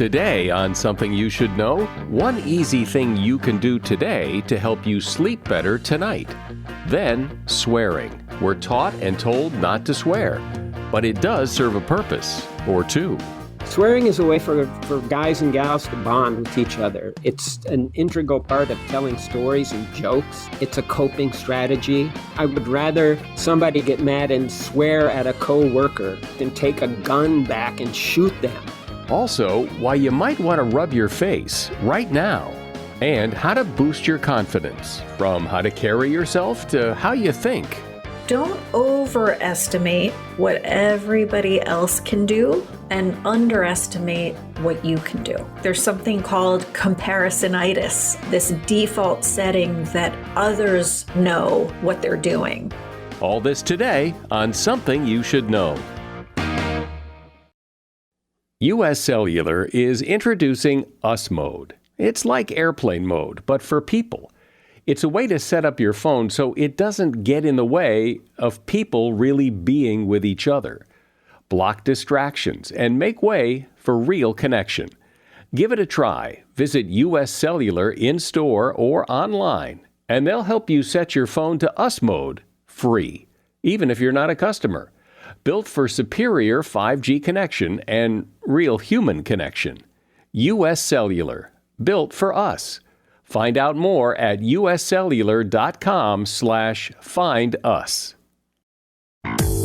Today on Something You Should Know, one easy thing you can do today to help you sleep better tonight. Then, swearing. We're taught and told not to swear, but it does serve a purpose, or two. Swearing is a way for guys and gals to bond with each other. It's an integral part of telling stories and jokes. It's a coping strategy. I would rather somebody get mad and swear at a coworker than take a gun back and shoot them. Also, why you might want to rub your face right now, and how to boost your confidence, from how to carry yourself to how you think. Don't overestimate what everybody else can do and underestimate what you can do. There's something called Comparisonitis, this default setting that others know what they're doing. All this today on Something You Should Know. U.S. Cellular is introducing Us Mode. It's like airplane mode, but for people. It's a way to set up your phone so it doesn't get in the way of people really being with each other. Block distractions and make way for real connection. Give it a try. Visit U.S. Cellular in-store or online, and they'll help you set your phone to Us Mode free, even if you're not a customer. Built for superior 5G connection and real human connection. U.S. Cellular, built for us. Find out more at uscellular.com/findus.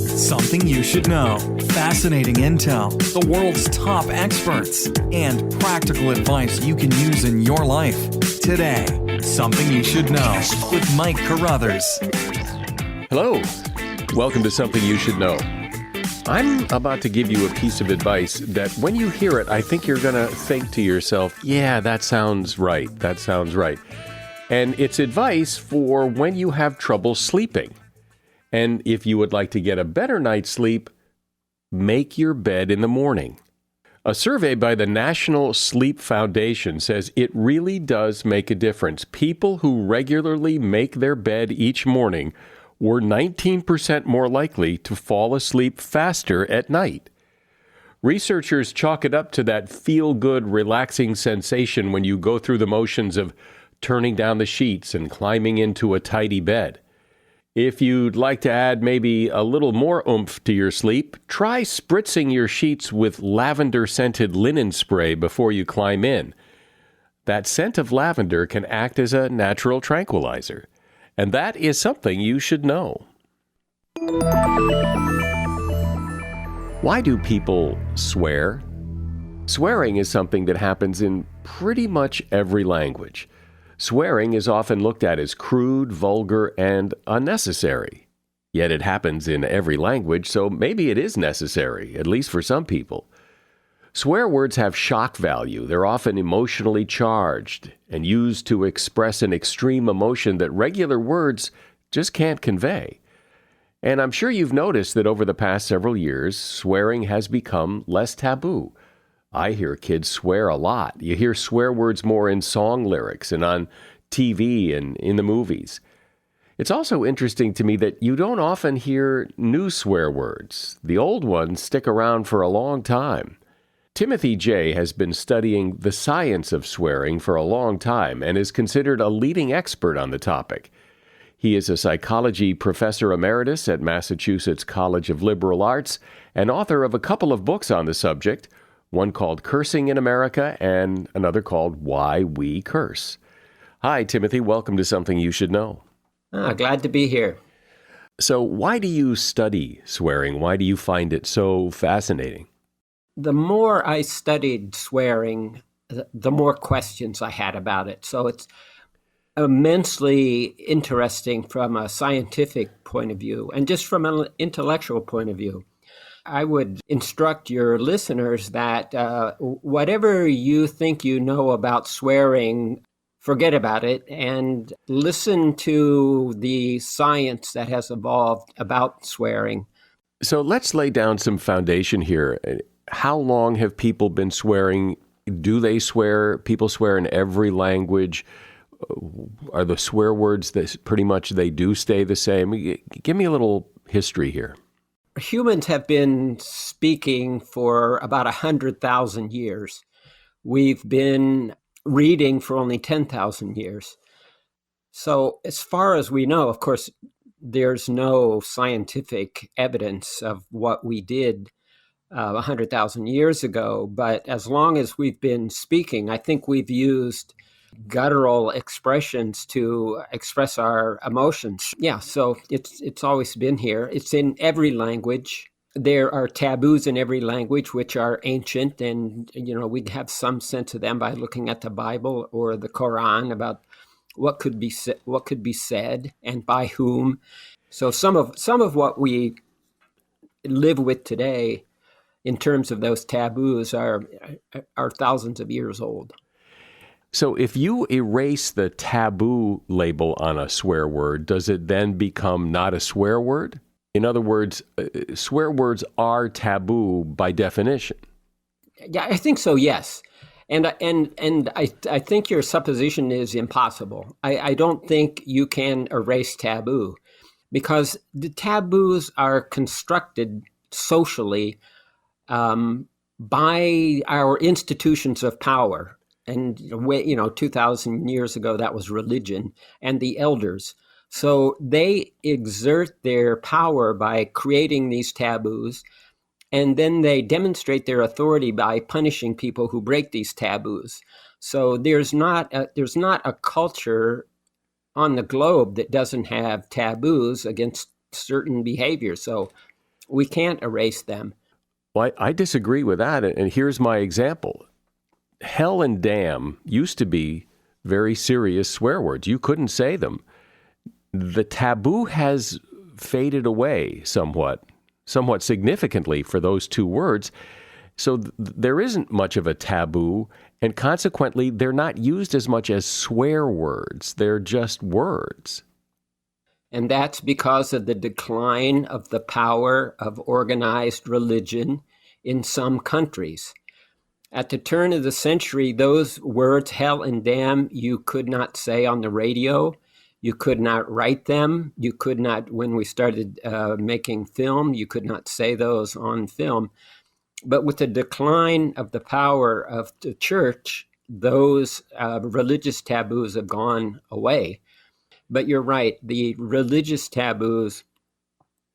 Something you should know. Fascinating intel, the world's top experts, and practical advice you can use in your life. Today, Something You Should Know with Mike Carruthers. Hello. Welcome to Something You Should Know. I'm about to give you a piece of advice that when you hear it, I think you're going to think to yourself, yeah, that sounds right. That sounds right. And it's advice for when you have trouble sleeping. And if you would like to get a better night's sleep, make your bed in the morning. A survey by the National Sleep Foundation says it really does make a difference. People who regularly make their bed each morning were 19% more likely to fall asleep faster at night. Researchers chalk it up to that feel-good, relaxing sensation when you go through the motions of turning down the sheets and climbing into a tidy bed. If you'd like to add maybe a little more oomph to your sleep, try spritzing your sheets with lavender-scented linen spray before you climb in. That scent of lavender can act as a natural tranquilizer. And that is something you should know. Why do people swear? Swearing is something that happens in pretty much every language. Swearing is often looked at as crude, vulgar, and unnecessary. Yet it happens in every language, so maybe it is necessary, at least for some people. Swear words have shock value. They're often emotionally charged and used to express an extreme emotion that regular words just can't convey. And I'm sure you've noticed that over the past several years, swearing has become less taboo. I hear kids swear a lot. You hear swear words more in song lyrics and on TV and in the movies. It's also interesting to me that you don't often hear new swear words. The old ones stick around for a long time. Timothy J. has been studying the science of swearing for a long time and is considered a leading expert on the topic. He is a psychology professor emeritus at Massachusetts College of Liberal Arts and author of a couple of books on the subject, one called Cursing in America and another called Why We Curse. Hi, Timothy. Welcome to Something You Should Know. Glad to be here. So why do you study swearing? Why do you find it so fascinating? The more I studied swearing, the more questions I had about it. So it's immensely interesting from a scientific point of view and just from an intellectual point of view. I would instruct your listeners that whatever you think you know about swearing, forget about it and listen to the science that has evolved about swearing. So let's lay down some foundation here. How long have people been swearing? Do they swear? People swear in every language. Are the swear words that pretty much they do stay the same? Give me a little history here. Humans have been speaking for about 100,000 years. we've been reading for only 10,000 years. So as far as we know, of course, there's no scientific evidence of what we did 100,000 years ago. But as long as we've been speaking, I think we've used guttural expressions to express our emotions. Yeah, so it's always been here. It's in every language. There are taboos in every language, which are ancient, and we have some sense of them by looking at the Bible or the Quran about what could be said and by whom. So some of what we live with today, in terms of those taboos, are thousands of years old. So if you erase the taboo label on a swear word, does it then become not a swear word? In other words, swear words are taboo by definition. Yeah, I think so, yes. And I think your supposition is impossible. I don't think you can erase taboo, because the taboos are constructed socially by our institutions of power. And 2,000 years ago, that was religion and the elders. So they exert their power by creating these taboos, and then they demonstrate their authority by punishing people who break these taboos. So there's not a culture on the globe that doesn't have taboos against certain behaviors. So we can't erase them. Well, I disagree with that, and here's my example. Hell and damn used to be very serious swear words. You couldn't say them. The taboo has faded away somewhat significantly for those two words. So there isn't much of a taboo, and consequently, they're not used as much as swear words. They're just words. And that's because of the decline of the power of organized religion in some countries. At the turn of the century, those words, hell and damn, you could not say on the radio. You could not write them. You could not, when we started making film, you could not say those on film. But with the decline of the power of the church, those religious taboos have gone away. But you're right, the religious taboos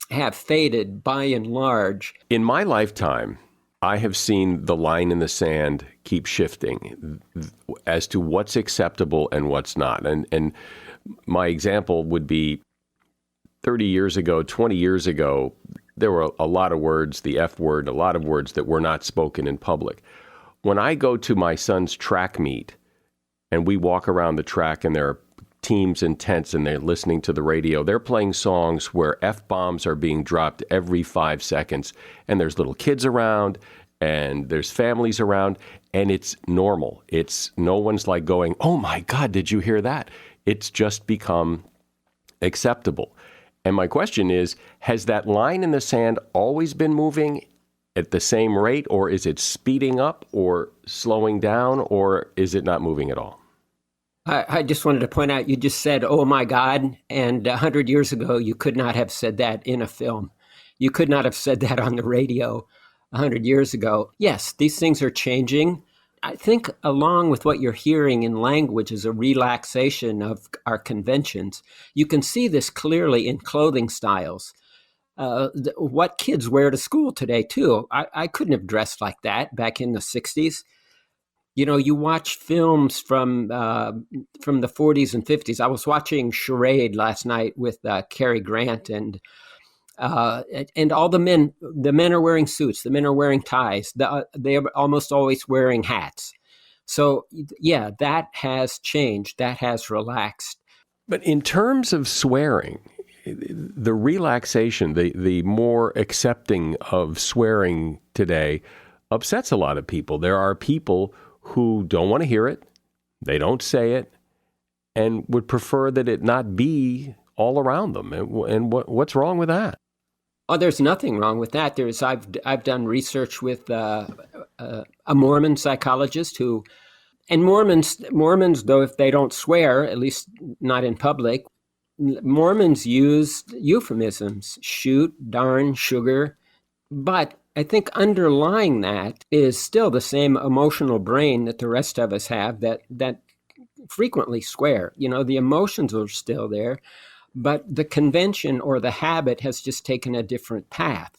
have faded by and large. In my lifetime, I have seen the line in the sand keep shifting as to what's acceptable and what's not. And my example would be 30 years ago, 20 years ago, there were a lot of words, the F word, a lot of words that were not spoken in public. When I go to my son's track meet and we walk around the track and there are teams in tents and they're listening to the radio, they're playing songs where F-bombs are being dropped every 5 seconds, and there's little kids around and there's families around, and it's normal. It's no one's like going, oh my God, did you hear that? It's just become acceptable. And my question is, has that line in the sand always been moving at the same rate, or is it speeding up or slowing down, or is it not moving at all? I just wanted to point out, you just said, oh my God, and 100 years ago, you could not have said that in a film. You could not have said that on the radio 100 years ago. Yes, these things are changing. I think along with what you're hearing in language is a relaxation of our conventions. You can see this clearly in clothing styles. What kids wear to school today, too. I couldn't have dressed like that back in the 60s. You watch films from the 40s and 50s. I was watching Charade last night with Cary Grant, and all the men are wearing suits. The men are wearing ties. They are almost always wearing hats. So yeah, that has changed. That has relaxed. But in terms of swearing, the relaxation, the more accepting of swearing today upsets a lot of people. There are people who don't want to hear it, they don't say it, and would prefer that it not be all around them. And what's wrong with that? Oh, there's nothing wrong with that. I've done research with a Mormon psychologist and Mormons, though, if they don't swear, at least not in public, Mormons use euphemisms, shoot, darn, sugar, but I think underlying that is still the same emotional brain that the rest of us have that frequently swear. The emotions are still there, but the convention or the habit has just taken a different path.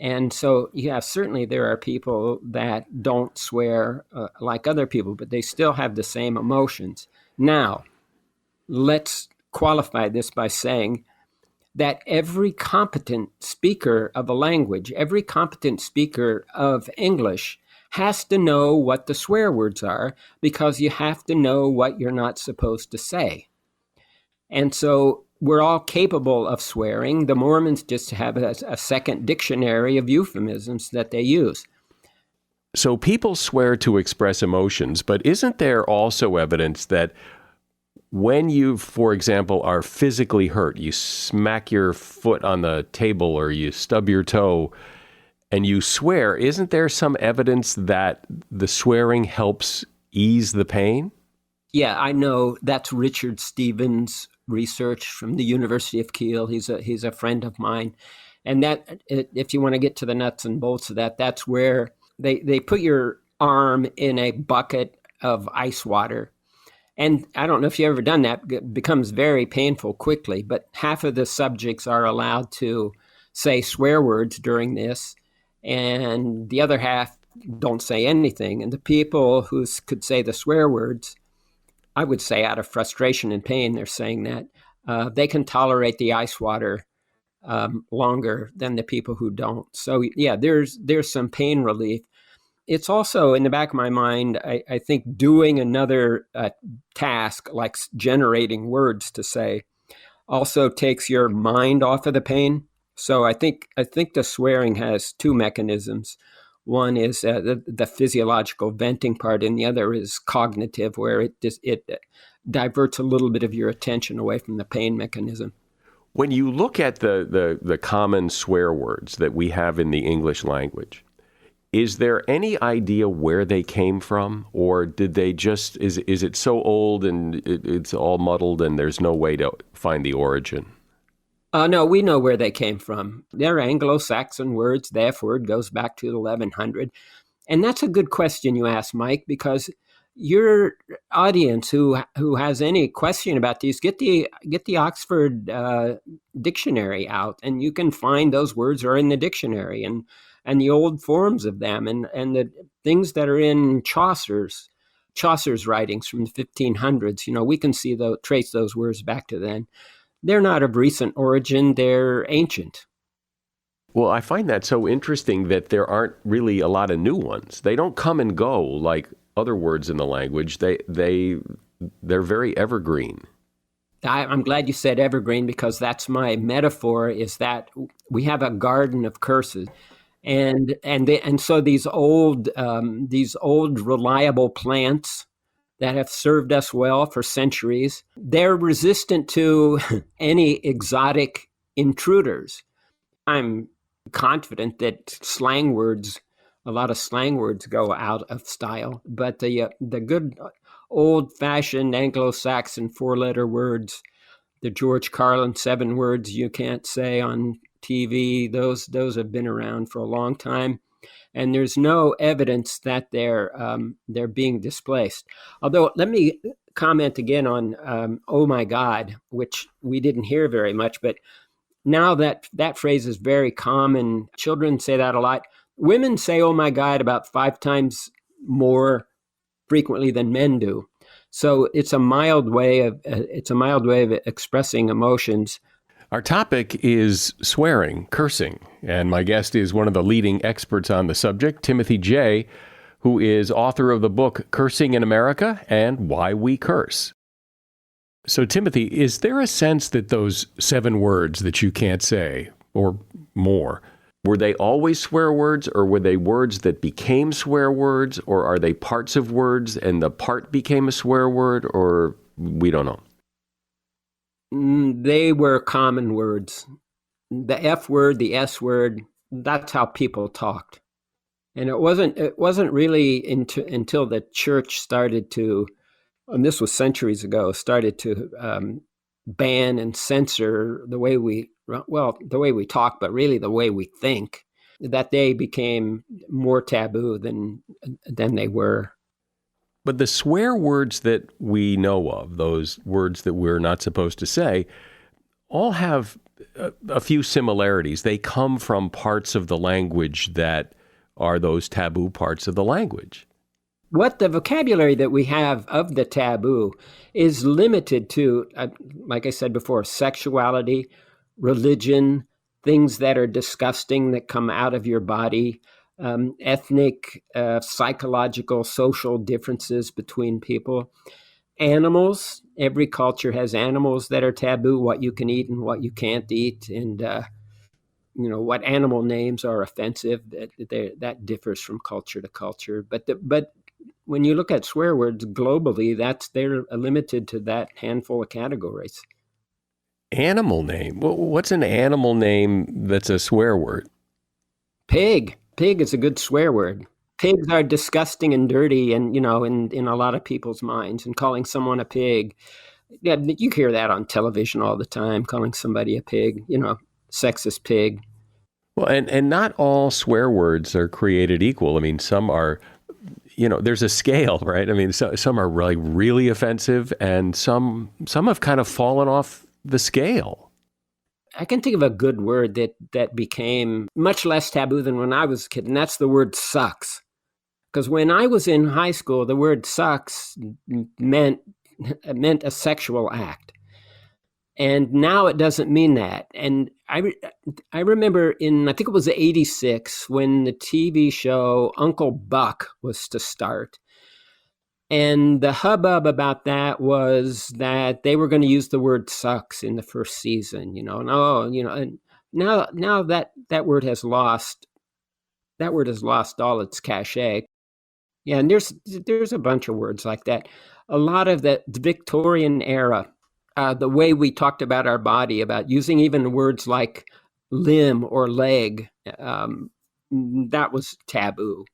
And so, yeah, certainly there are people that don't swear like other people, but they still have the same emotions. Now, let's qualify this by saying that every competent speaker of a language, every competent speaker of English has to know what the swear words are, because you have to know what you're not supposed to say. And so we're all capable of swearing. The Mormons just have a second dictionary of euphemisms that they use. So people swear to express emotions, but isn't there also evidence that when you, for example, are physically hurt, you smack your foot on the table or you stub your toe and you swear, isn't there some evidence that the swearing helps ease the pain? Yeah, I know that's Richard Stevens' research from the University of Kiel. He's a friend of mine. And that, if you want to get to the nuts and bolts of that, that's where they put your arm in a bucket of ice water. And I don't know if you've ever done that. It becomes very painful quickly, but half of the subjects are allowed to say swear words during this, and the other half don't say anything. And the people who could say the swear words, I would say out of frustration and pain, they're saying that they can tolerate the ice water longer than the people who don't. So yeah, there's some pain relief. It's also in the back of my mind, I think doing another task like generating words to say also takes your mind off of the pain. So I think the swearing has two mechanisms. One is the physiological venting part, and the other is cognitive, where it diverts a little bit of your attention away from the pain mechanism. When you look at the common swear words that we have in the English language, is there any idea where they came from, or did they just, is it so old and it's all muddled and there's no way to find the origin? No, we know where they came from. They're Anglo-Saxon words. The F word goes back to 1100. And that's a good question you ask, Mike, because your audience who has any question about these, get the Oxford dictionary out, and you can find those words are in the dictionary, and the old forms of them, and the things that are in Chaucer's writings from the 1500s. We can trace those words back to then. They're not of recent origin, they're ancient. Well, I find that so interesting that there aren't really a lot of new ones. They don't come and go like other words in the language. They're very evergreen. I'm glad you said evergreen, because that's my metaphor, is that we have a garden of curses. And so these old reliable plants that have served us well for centuries, they're resistant to any exotic intruders. I'm confident that a lot of slang words go out of style, but the good old-fashioned Anglo-Saxon four-letter words, the George Carlin 7 words you can't say on TV, those have been around for a long time, and there's no evidence that they're being displaced. Although, let me comment again on "oh my God," which we didn't hear very much, but now that phrase is very common. Children say that a lot. Women say "oh my God" about 5 times more frequently than men do. So it's a mild way of expressing emotions. Our topic is swearing, cursing, and my guest is one of the leading experts on the subject, Timothy J., who is author of the book Cursing in America and Why We Curse. So, Timothy, is there a sense that those 7 words that you can't say, or more, were they always swear words, or were they words that became swear words, or are they parts of words and the part became a swear word, or we don't know? They were common words. The F word, the S word, that's how people talked. And it wasn't really until the church started to, and this was centuries ago, started to ban and censor the way we talk, but really the way we think. that they became more taboo than they were. But the swear words that we know of, those words that we're not supposed to say, all have a few similarities. They come from parts of the language that are those taboo parts of the language. What the vocabulary that we have of the taboo is limited to, like I said before, sexuality, religion, things that are disgusting that come out of your body, ethnic, psychological, social differences between people. Animals, every culture has animals that are taboo, what you can eat and what you can't eat, and what animal names are offensive. That differs from culture to culture. But when you look at swear words globally, they're limited to that handful of categories. Animal name? What's an animal name that's a swear word? Pig. Pig is a good swear word. Pigs are disgusting and dirty, and in a lot of people's minds. And calling someone a pig, yeah, you hear that on television all the time. Calling somebody a pig, sexist pig. Well, and not all swear words are created equal. I mean, some are, there's a scale, right? I mean, some are really, really offensive, and some have kind of fallen off the scale. I can think of a good word that became much less taboo than when I was a kid, and that's the word sucks. Because when I was in high school, the word sucks meant a sexual act. And now it doesn't mean that. And I remember I think it was 86, when the TV show Uncle Buck was to start. And the hubbub about that was that they were going to use the word sucks in the first season, and now that word has lost all its cachet. Yeah, and there's a bunch of words like that. A lot of the Victorian era, the way we talked about our body, about using even words like limb or leg, that was taboo.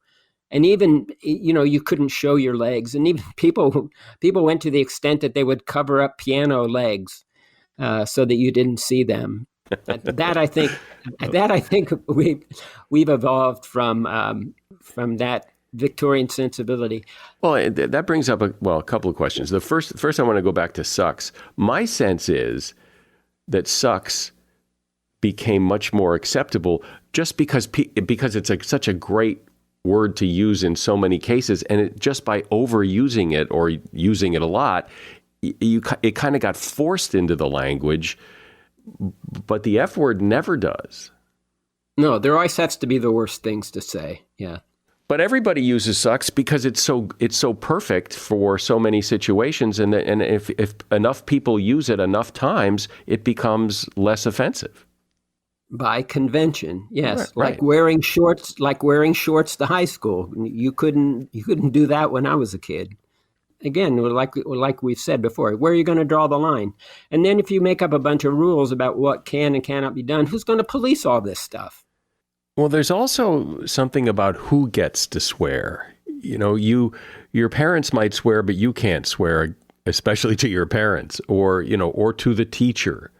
And even, you couldn't show your legs. And even people went to the extent that they would cover up piano legs so that you didn't see them. That I think we've evolved from that Victorian sensibility. Well, that brings up a couple of questions. The first I want to go back to sucks. My sense is that sucks became much more acceptable just because it's such a great word to use in so many cases, and just by overusing it or using it a lot, it kind of got forced into the language, but the F word never does. No, there always has to be the worst things to say. Yeah. But everybody uses sucks because it's so perfect for so many situations, and if enough people use it enough times, it becomes less offensive. By convention, yes. Right. Like wearing shorts to high school. You couldn't do that when I was a kid. Again, like we've said before, where are you going to draw the line? And then if you make up a bunch of rules about what can and cannot be done, who's going to police all this stuff? Well, there's also something about who gets to swear. Your parents might swear, but you can't swear, especially to your parents or to the teacher.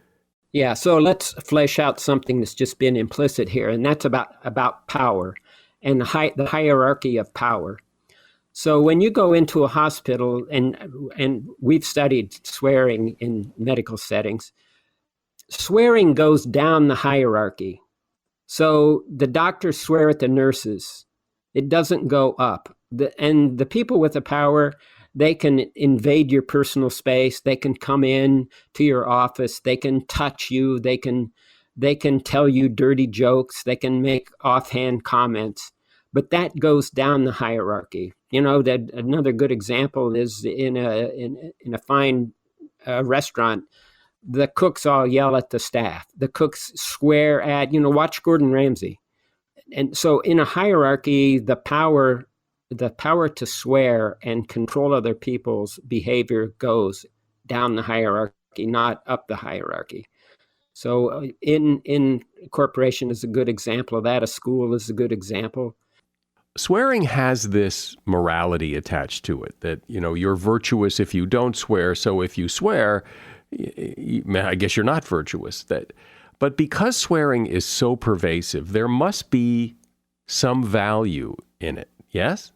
Yeah, so let's flesh out something that's just been implicit here, and that's about power and the hierarchy of power. So when you go into a hospital, and we've studied swearing in medical settings, swearing goes down the hierarchy. So the doctors swear at the nurses. It doesn't go up. And the people with the power, they can invade your personal space. They can come in to your office. They can touch you. They can tell you dirty jokes. They can make offhand comments. But that goes down the hierarchy. That another good example is in a fine restaurant. The cooks all yell at the staff. The cooks swear at, watch Gordon Ramsay. And so in a hierarchy, the power to swear and control other people's behavior goes down the hierarchy, not up the hierarchy. So in corporation is a good example of that. A school is a good example. Swearing has this morality attached to it that, you're virtuous if you don't swear. So if you swear, I guess you're not virtuous. But because swearing is so pervasive, there must be some value in it. Yes?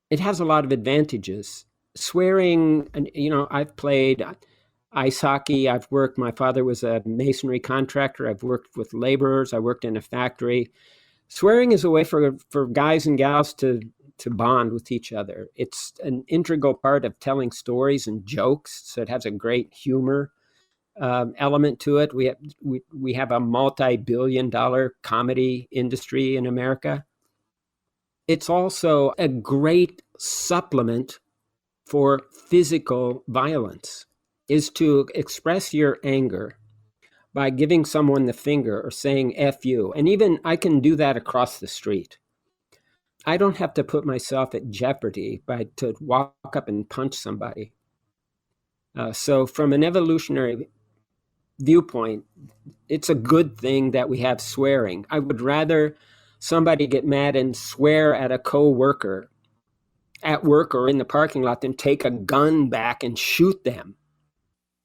It has a lot of advantages. Swearing, I've played ice hockey. My father was a masonry contractor. I've worked with laborers. I worked in a factory. Swearing is a way for guys and gals to bond with each other. It's an integral part of telling stories and jokes, so it has a great humor element to it. We have a multi-billion-dollar comedy industry in America. It's also a great supplement for physical violence, is to express your anger by giving someone the finger or saying F you. And even I can do that across the street. I don't have to put myself at jeopardy to walk up and punch somebody. So from an evolutionary viewpoint, it's a good thing that we have swearing. I would rather somebody get mad and swear at a co-worker at work or in the parking lot than take a gun back and shoot them.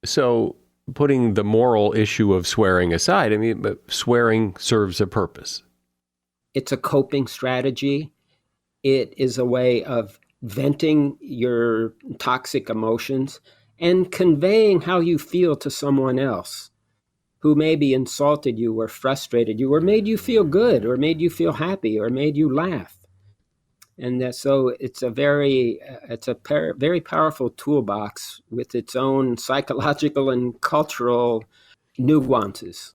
So putting the moral issue of swearing aside, but swearing serves a purpose. It's a coping strategy. It is a way of venting your toxic emotions and conveying how you feel to someone else who maybe insulted you or frustrated you or made you feel good or made you feel happy or made you laugh. And so it's a very powerful toolbox with its own psychological and cultural nuances.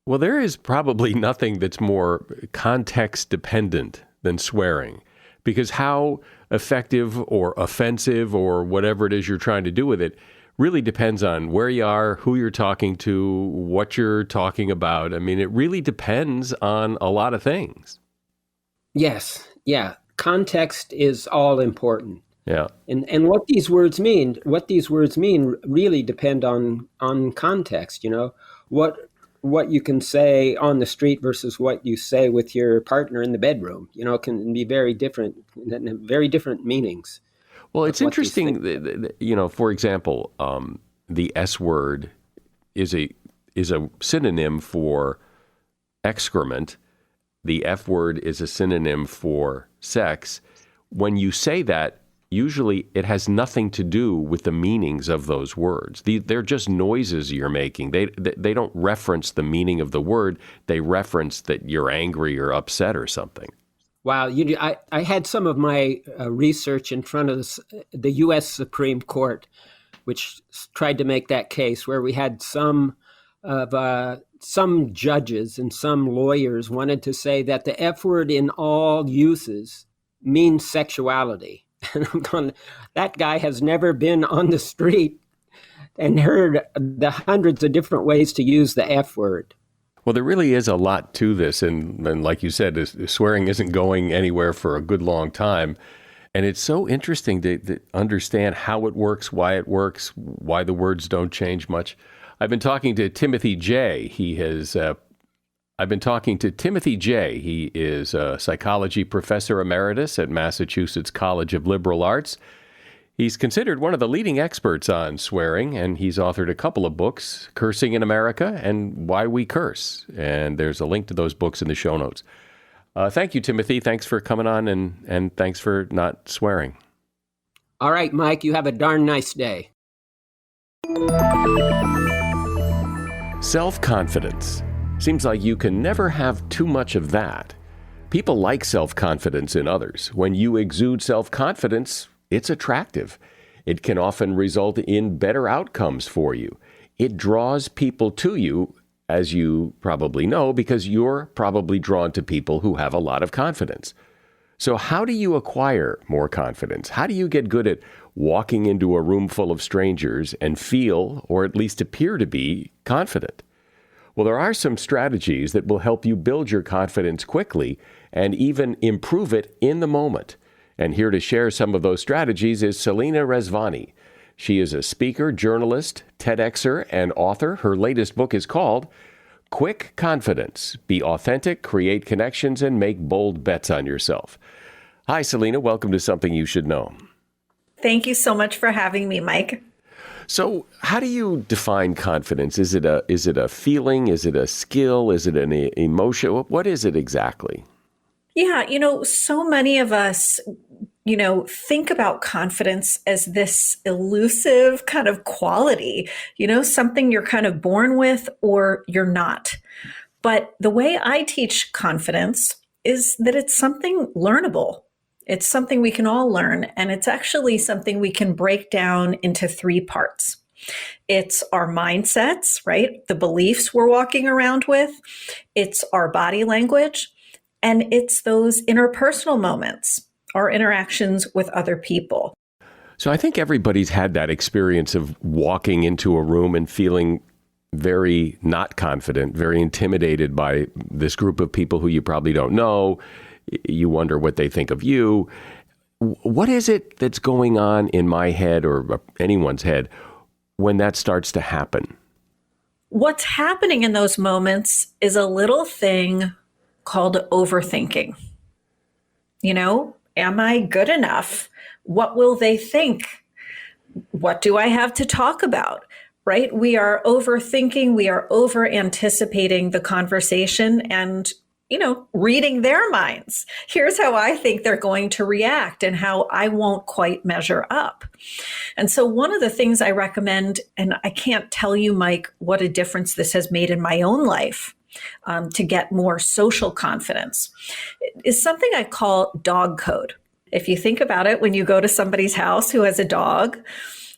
Well, there is probably nothing that's more context dependent than swearing, because how effective or offensive or whatever it is you're trying to do with it really depends on where you are, who you're talking to, what you're talking about. It really depends on a lot of things. Yes. Yeah. Context is all important. Yeah. And what these words mean really depend on context, what you can say on the street versus what you say with your partner in the bedroom, can be very different meanings. Well, it's interesting, for example, the S word is a synonym for excrement. The F word is a synonym for sex. When you say that, usually it has nothing to do with the meanings of those words. They're just noises you're making. They don't reference the meaning of the word. They reference that you're angry or upset or something. Wow. I had some of my research in front of the U.S. Supreme Court, which tried to make that case, where we had some judges and some lawyers wanted to say that the F word in all uses means sexuality. And I'm going, that guy has never been on the street and heard the hundreds of different ways to use the F word. Well, there really is a lot to this. And like you said, swearing isn't going anywhere for a good long time. And it's so interesting to understand how it works, why the words don't change much. I've been talking to Timothy J. He is a psychology professor emeritus at Massachusetts College of Liberal Arts. He's considered one of the leading experts on swearing, and he's authored a couple of books, Cursing in America and Why We Curse. And there's a link to those books in the show notes. Thank you, Timothy. Thanks for coming on, and thanks for not swearing. All right, Mike, you have a darn nice day. Self-confidence. Seems like you can never have too much of that. People like self-confidence in others. When you exude self-confidence, it's attractive. It can often result in better outcomes for you. It draws people to you, as you probably know, because you're probably drawn to people who have a lot of confidence. So how do you acquire more confidence? How do you get good at walking into a room full of strangers and feel, or at least appear to be, confident? Well, there are some strategies that will help you build your confidence quickly and even improve it in the moment. And here to share some of those strategies is Selena Rezvani. She is a speaker, journalist, TEDxer, and author. Her latest book is called Quick Confidence. Be authentic, create connections, and make bold bets on yourself. Hi, Selena. Welcome to Something You Should Know. Thank you so much for having me, Mike. So how do you define confidence? Is it a feeling? Is it a skill? Is it an emotion? What is it exactly? Yeah, so many of us, think about confidence as this elusive kind of quality, something you're kind of born with or you're not. But the way I teach confidence is that it's something learnable. It's something we can all learn, and it's actually something we can break down into three parts. It's our mindsets, right? The beliefs we're walking around with. It's our body language, and it's those interpersonal moments, our interactions with other people. So I think everybody's had that experience of walking into a room and feeling very not confident, very intimidated by this group of people who you probably don't know. You wonder what they think of you. What is it that's going on in my head or anyone's head when that starts to happen? What's happening in those moments is a little thing called overthinking. Am I good enough? What will they think? What do I have to talk about? Right? We are overthinking, we are over anticipating the conversation and, reading their minds. Here's how I think they're going to react and how I won't quite measure up. And so one of the things I recommend, and I can't tell you, Mike, what a difference this has made in my own life to get more social confidence, is something I call dog code. If you think about it, when you go to somebody's house who has a dog,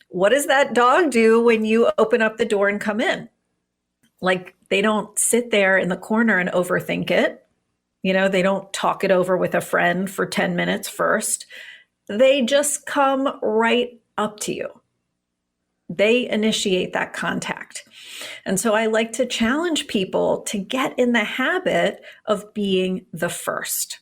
what does that dog do when you open up the door and come in? Like, they don't sit there in the corner and overthink it. They don't talk it over with a friend for 10 minutes first. They just come right up to you. They initiate that contact. And so I like to challenge people to get in the habit of being the first,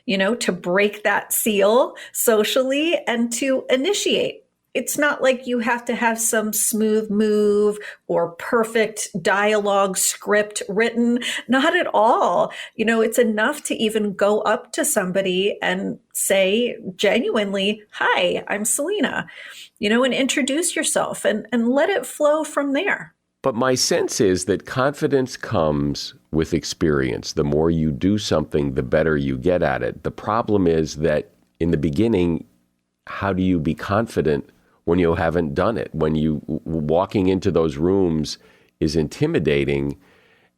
to break that seal socially and to initiate. It's not like you have to have some smooth move or perfect dialogue script written. Not at all. It's enough to even go up to somebody and say genuinely, "Hi, I'm Selena," and introduce yourself and let it flow from there. But my sense is that confidence comes with experience. The more you do something, the better you get at it. The problem is that in the beginning, how do you be confident when you haven't done it? When you walking into those rooms is intimidating,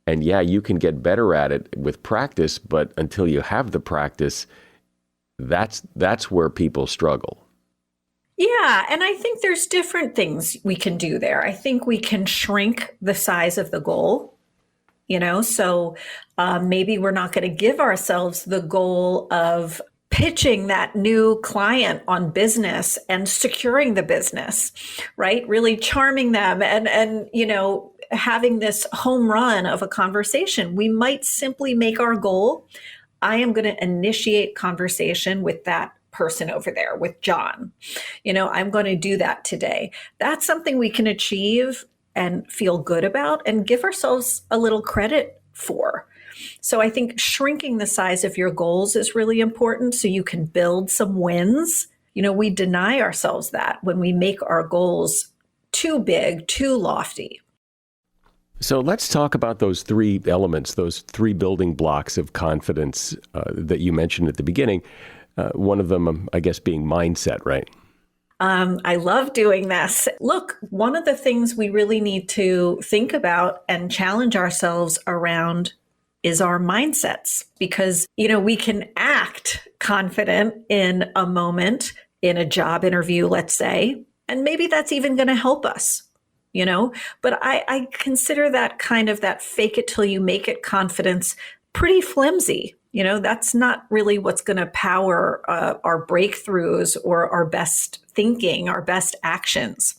and yeah, you can get better at it with practice, but until you have the practice, that's where people struggle. Yeah, and I think there's different things we can do there. I think we can shrink the size of the goal. So maybe we're not going to give ourselves the goal of pitching that new client on business and securing the business, right? Really charming them and having this home run of a conversation. We might simply make our goal, I am going to initiate conversation with that person over there, with John. I'm going to do that today. That's something we can achieve and feel good about and give ourselves a little credit for. So I think shrinking the size of your goals is really important so you can build some wins. We deny ourselves that when we make our goals too big, too lofty. So let's talk about those three elements, those three building blocks of confidence that you mentioned at the beginning. One of them, I guess, being mindset, right? I love doing this. Look, one of the things we really need to think about and challenge ourselves around is our mindsets, because, we can act confident in a moment, in a job interview, let's say, and maybe that's even going to help us, but I consider that kind of that fake it till you make it confidence pretty flimsy. That's not really what's going to power our breakthroughs or our best thinking, our best actions.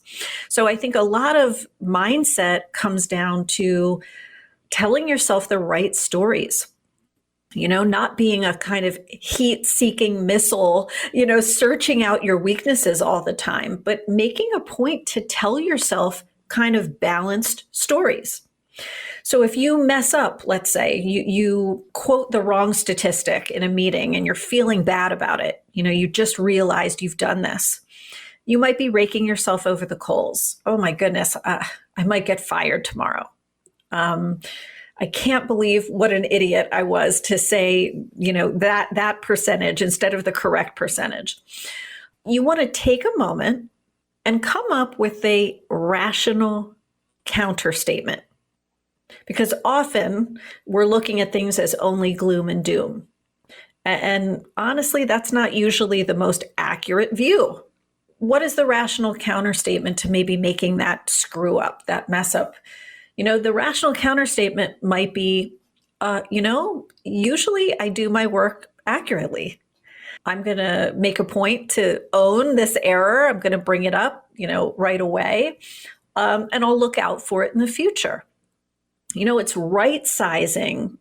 So I think a lot of mindset comes down to telling yourself the right stories, not being a kind of heat-seeking missile, searching out your weaknesses all the time, but making a point to tell yourself kind of balanced stories. So if you mess up, let's say you quote the wrong statistic in a meeting and you're feeling bad about it, you just realized you've done this. You might be raking yourself over the coals. Oh my goodness, I might get fired tomorrow. I can't believe what an idiot I was to say, that percentage instead of the correct percentage. You want to take a moment and come up with a rational counter statement. Because often we're looking at things as only gloom and doom. And honestly, that's not usually the most accurate view. What is the rational counter statement to maybe making that screw up, that mess up? The rational counter statement might be, usually I do my work accurately. I'm going to make a point to own this error. I'm going to bring it up, right away. And I'll look out for it in the future. It's right sizing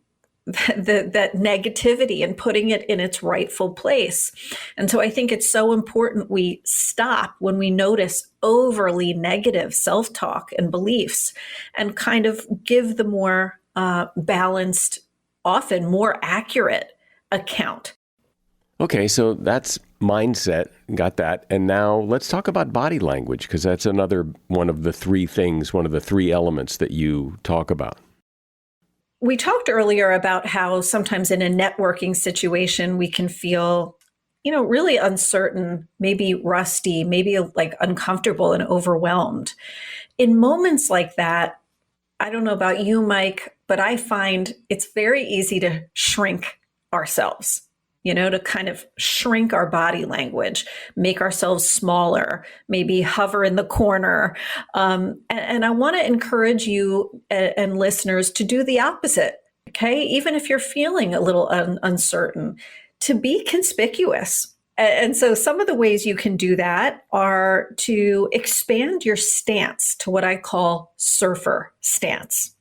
that negativity and putting it in its rightful place. And so I think it's so important we stop when we notice overly negative self-talk and beliefs and kind of give the more balanced, often more accurate account. Okay, so that's mindset. Got that. And now let's talk about body language, because that's another one of the three elements that you talk about. We talked earlier about how sometimes in a networking situation, we can feel, really uncertain, maybe rusty, maybe like uncomfortable and overwhelmed. In moments like that, I don't know about you, Mike, but I find it's very easy to shrink ourselves, to kind of shrink our body language, make ourselves smaller, maybe hover in the corner. And I want to encourage you and listeners to do the opposite, okay? Even if you're feeling a little uncertain, to be conspicuous. And so some of the ways you can do that are to expand your stance to what I call surfer stance.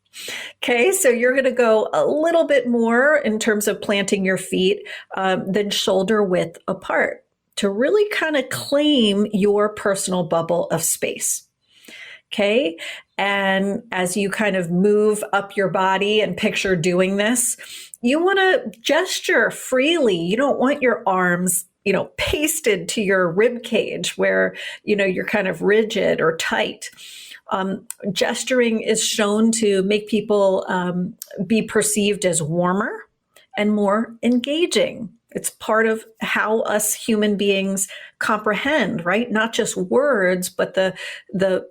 Okay, so you're going to go a little bit more in terms of planting your feet than shoulder width apart to really kind of claim your personal bubble of space. Okay, and as you kind of move up your body and picture doing this, you want to gesture freely. You don't want your arms, pasted to your rib cage where, you're kind of rigid or tight. Gesturing is shown to make people be perceived as warmer and more engaging. It's part of how us human beings comprehend, right? Not just words, but the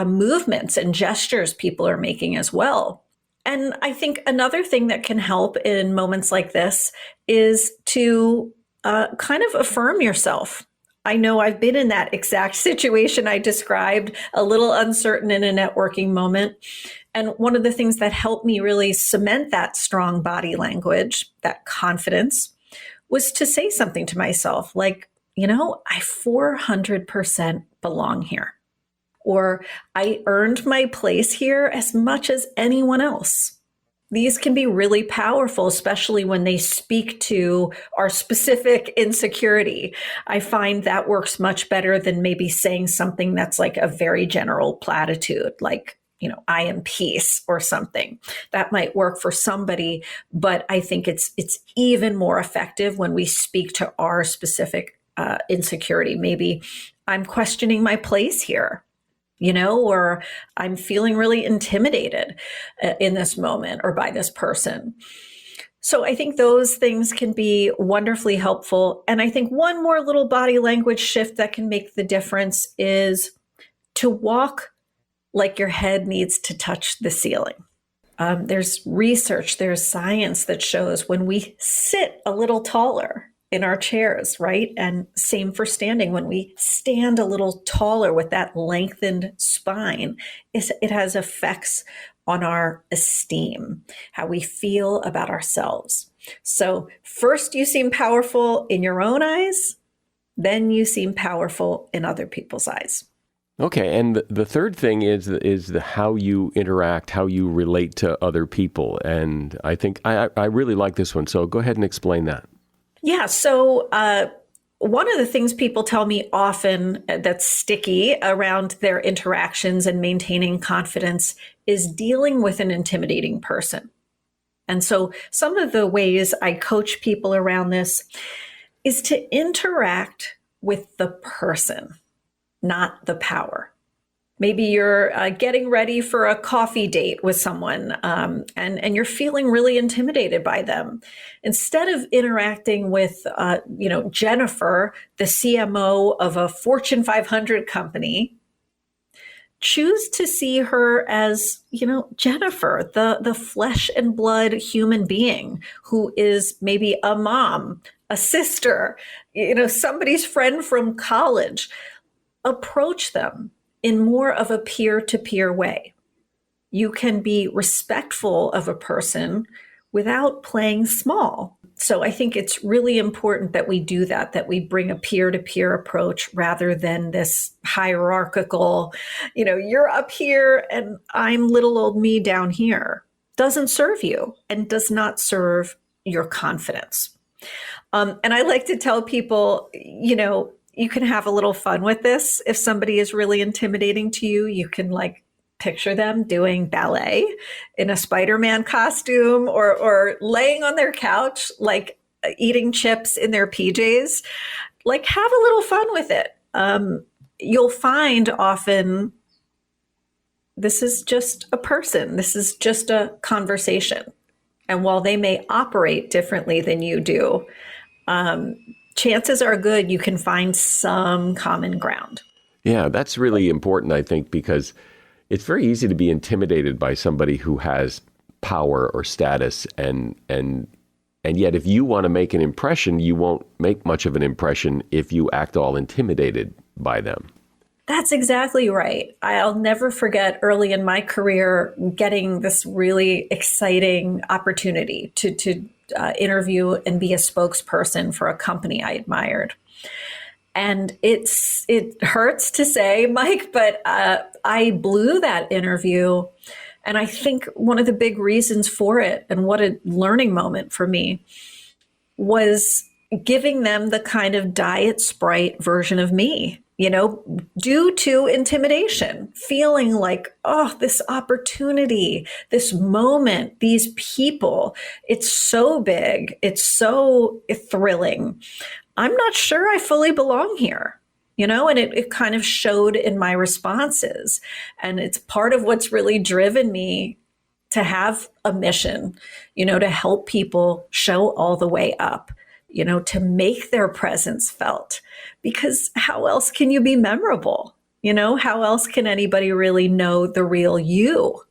movements and gestures people are making as well. And I think another thing that can help in moments like this is to kind of affirm yourself. I know I've been in that exact situation I described, a little uncertain in a networking moment. And one of the things that helped me really cement that strong body language, that confidence, was to say something to myself like, I 400% belong here. Or I earned my place here as much as anyone else. These can be really powerful, especially when they speak to our specific insecurity. I find that works much better than maybe saying something that's like a very general platitude, like, I am peace or something. That might work for somebody, but I think it's even more effective when we speak to our specific insecurity. Maybe I'm questioning my place here. Or I'm feeling really intimidated in this moment or by this person. So I think those things can be wonderfully helpful. And I think one more little body language shift that can make the difference is to walk like your head needs to touch the ceiling. There's research, there's science that shows when we sit a little taller in our chairs, right? And same for standing. When we stand a little taller with that lengthened spine, it has effects on our esteem, how we feel about ourselves. So first you seem powerful in your own eyes, then you seem powerful in other people's eyes. Okay, and the third thing is the how you interact, how you relate to other people. And I think I really like this one. So go ahead and explain that. Yeah. So one of the things people tell me often that's sticky around their interactions and maintaining confidence is dealing with an intimidating person. And so some of the ways I coach people around this is to interact with the person, not the power. Maybe you're getting ready for a coffee date with someone, and you're feeling really intimidated by them. Instead of interacting with, Jennifer, the CMO of a Fortune 500 company, choose to see her as, Jennifer, the flesh and blood human being who is maybe a mom, a sister, somebody's friend from college. Approach them in more of a peer-to-peer way. You can be respectful of a person without playing small. So I think it's really important that we do that we bring a peer-to-peer approach rather than this hierarchical, you're up here and I'm little old me down here. Doesn't serve you and does not serve your confidence. And I like to tell people, you can have a little fun with this. If somebody is really intimidating to you, you can picture them doing ballet in a Spider-Man costume or laying on their couch, eating chips in their PJs. Have a little fun with it. You'll find often this is just a person. This is just a conversation. And while they may operate differently than you do, chances are good you can find some common ground. Yeah, that's really important, I think, because it's very easy to be intimidated by somebody who has power or status, and yet if you want to make an impression, you won't make much of an impression if you act all intimidated by them. That's exactly right. I'll never forget early in my career getting this really exciting opportunity to interview and be a spokesperson for a company I admired. And it hurts to say, Mike, but I blew that interview. And I think one of the big reasons for it, and what a learning moment for me, was giving them the kind of diet Sprite version of me, due to intimidation, feeling like, oh, this opportunity, this moment, these people, it's so big, it's so thrilling. I'm not sure I fully belong here, and it kind of showed in my responses. And it's part of what's really driven me to have a mission, to help people show all the way up, to make their presence felt. Because how else can you be memorable? How else can anybody really know the real you?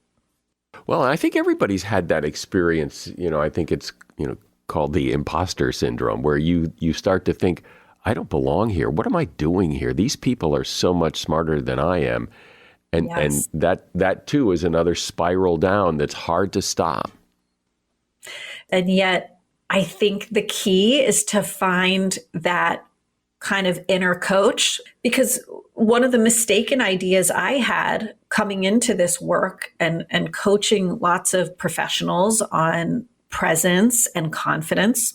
Well, I think everybody's had that experience. I think it's, called the Imposter Syndrome, where you start to think, I don't belong here. What am I doing here? These people are so much smarter than I am. And Yes. and that too is another spiral down that's hard to stop. And yet, I think the key is to find that kind of inner coach, because one of the mistaken ideas I had coming into this work and coaching lots of professionals on presence and confidence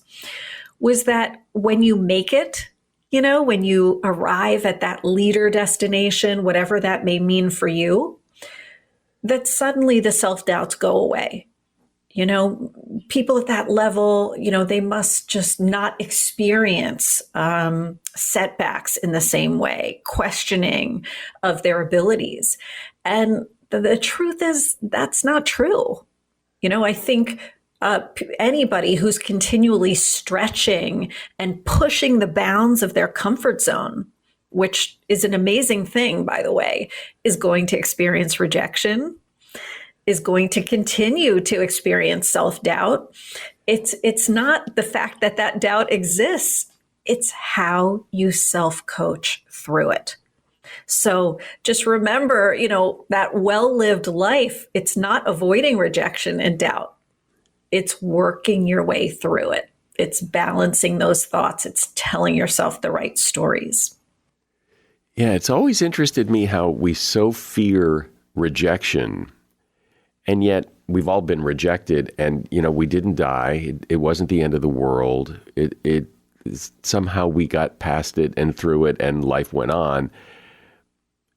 was that when you make it, when you arrive at that leader destination, whatever that may mean for you, that suddenly the self-doubts go away. People at that level, they must just not experience setbacks in the same way, questioning of their abilities. And the truth is that's not true. I think anybody who's continually stretching and pushing the bounds of their comfort zone, which is an amazing thing, by the way, is going to experience rejection, is going to continue to experience self-doubt. It's not the fact that doubt exists. It's how you self-coach through it. So just remember, that well-lived life, it's not avoiding rejection and doubt. It's working your way through it. It's balancing those thoughts. It's telling yourself the right stories. Yeah, it's always interested me how we so fear rejection, and yet we've all been rejected, and we didn't die. It wasn't the end of the world. It somehow we got past it and through it, and life went on.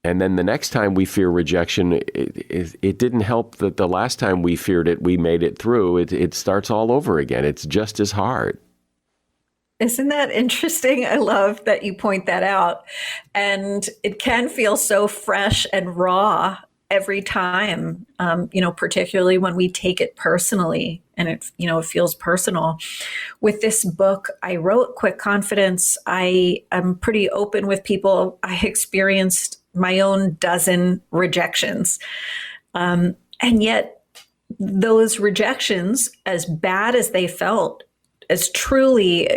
And then the next time we fear rejection, it didn't help that the last time we feared it, we made it through. It starts all over again. It's just as hard. Isn't that interesting? I love that you point that out. And it can feel so fresh and raw every time, particularly when we take it personally and it feels personal. With this book I wrote, Quick Confidence, I am pretty open with people. I experienced my own dozen rejections. And yet those rejections, as bad as they felt, as truly,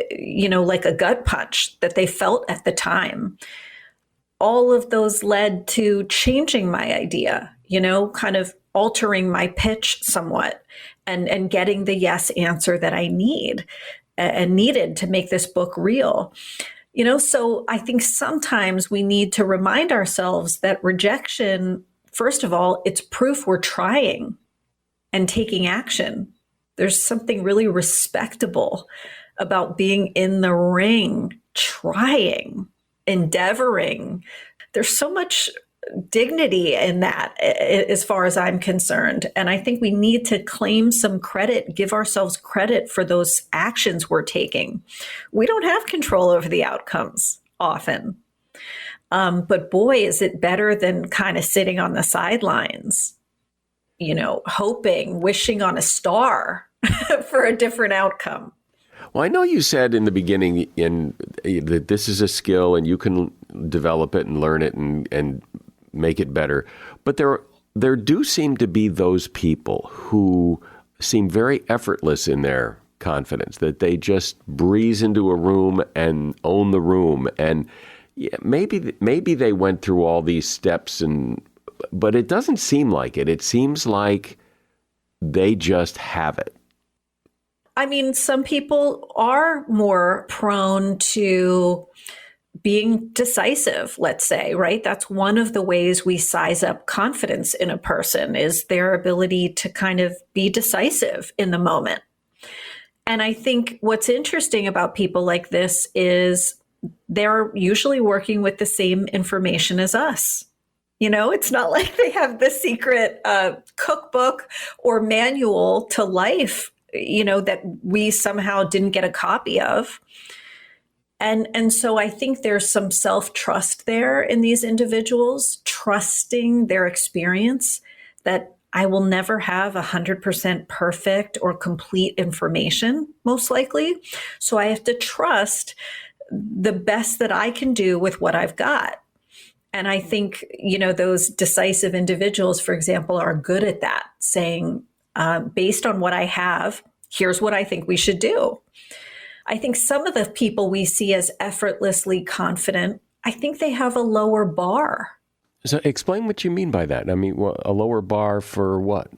like a gut punch that they felt at the time, all of those led to changing my idea, kind of altering my pitch somewhat and getting the yes answer that I needed to make this book real. So I think sometimes we need to remind ourselves that rejection, first of all, it's proof we're trying and taking action. There's something really respectable about being in the ring, trying, endeavoring. There's so much dignity in that, as far as I'm concerned. And I think we need to claim some credit, give ourselves credit for those actions we're taking. We don't have control over the outcomes often. But boy, is it better than kind of sitting on the sidelines, hoping, wishing on a star for a different outcome. Well, I know you said in the beginning that this is a skill and you can develop it and learn it and make it better. But there do seem to be those people who seem very effortless in their confidence, that they just breeze into a room and own the room. And maybe they went through all these steps, but it doesn't seem like it. It seems like they just have it. I mean, some people are more prone to being decisive, let's say, right? That's one of the ways we size up confidence in a person, is their ability to kind of be decisive in the moment. And I think what's interesting about people like this is they're usually working with the same information as us. It's not like they have the secret cookbook or manual to life, that we somehow didn't get a copy of. And so I think there's some self-trust there in these individuals, trusting their experience, that I will never have 100% perfect or complete information, most likely. So I have to trust the best that I can do with what I've got. And I think, those decisive individuals, for example, are good at that, saying, based on what I have, here's what I think we should do. I think some of the people we see as effortlessly confident, I think they have a lower bar. So explain what you mean by that. I mean, a lower bar for what?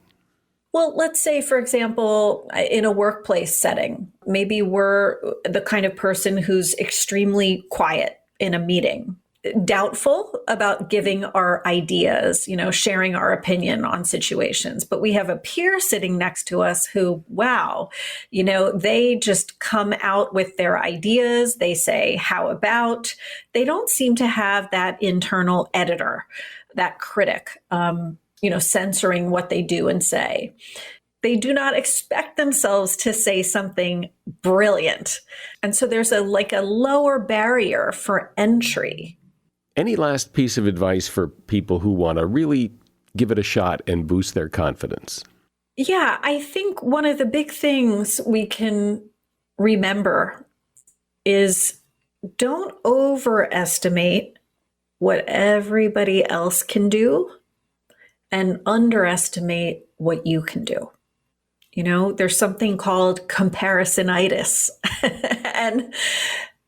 Well, let's say, for example, in a workplace setting, maybe we're the kind of person who's extremely quiet in a meeting, doubtful about giving our ideas, sharing our opinion on situations. But we have a peer sitting next to us who, wow, they just come out with their ideas. They say, how about? They don't seem to have that internal editor, that critic, censoring what they do and say. They do not expect themselves to say something brilliant. And so there's a lower barrier for entry. Any last piece of advice for people who want to really give it a shot and boost their confidence? Yeah, I think one of the big things we can remember is don't overestimate what everybody else can do and underestimate what you can do. There's something called comparisonitis, and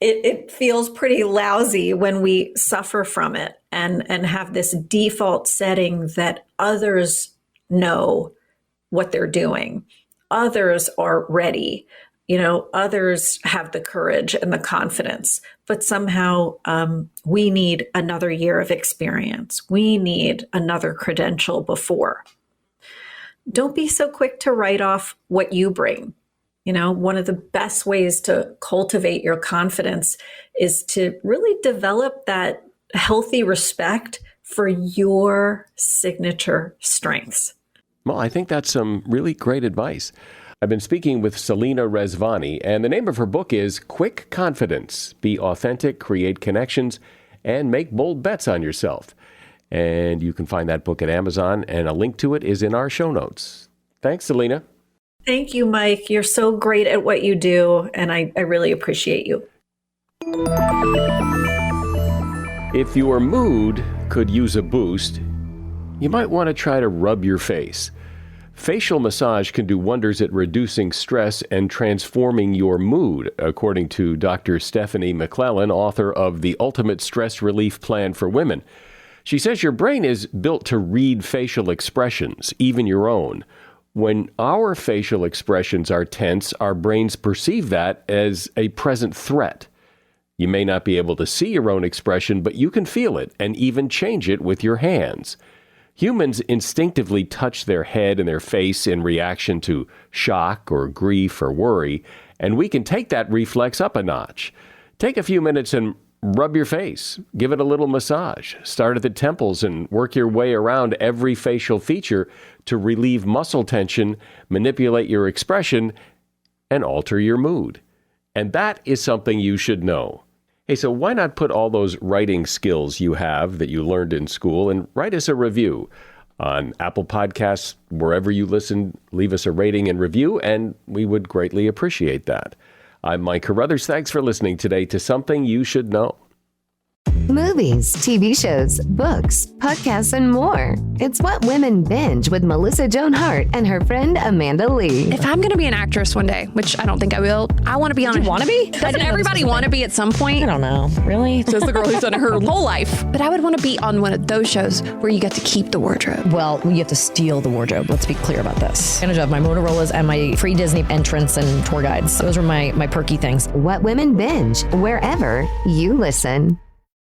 it feels pretty lousy when we suffer from it and have this default setting that others know what they're doing. Others are ready. Others have the courage and the confidence, but somehow we need another year of experience. We need another credential before. Don't be so quick to write off what you bring. One of the best ways to cultivate your confidence is to really develop that healthy respect for your signature strengths. Well, I think that's some really great advice. I've been speaking with Selena Rezvani, and the name of her book is Quick Confidence. Be authentic, create connections, and make bold bets on yourself. And you can find that book at Amazon, and a link to it is in our show notes. Thanks, Selena. Thank you, Mike. You're so great at what you do, and I really appreciate you. If your mood could use a boost, you might want to try to rub your face. Facial massage can do wonders at reducing stress and transforming your mood, according to Dr. Stephanie McClellan, author of The Ultimate Stress Relief Plan for Women. She says your brain is built to read facial expressions, even your own. When our facial expressions are tense, our brains perceive that as a present threat. You may not be able to see your own expression, but you can feel it and even change it with your hands. Humans instinctively touch their head and their face in reaction to shock or grief or worry, and we can take that reflex up a notch. Take a few minutes and rub your face. Give it a little massage. Start at the temples and work your way around every facial feature to relieve muscle tension, manipulate your expression, and alter your mood. And that is something you should know. Hey, so why not put all those writing skills you have that you learned in school and write us a review on Apple Podcasts, wherever you listen. Leave us a rating and review, and we would greatly appreciate that. I'm Mike Carruthers. Thanks for listening today to Something You Should Know. Movies, TV shows, books, podcasts, and more. It's What Women Binge with Melissa Joan Hart and her friend Amanda Lee. If I'm going to be an actress one day, which I don't think I will, I want to be on You want to be? Doesn't everybody want to be at some point? I don't know. Really? Says the girl who's done it her whole life. But I would want to be on one of those shows where you get to keep the wardrobe. Well, you have to steal the wardrobe. Let's be clear about this. I have my Motorola's and my free Disney entrance and tour guides. Those were my perky things. What Women Binge, wherever you listen.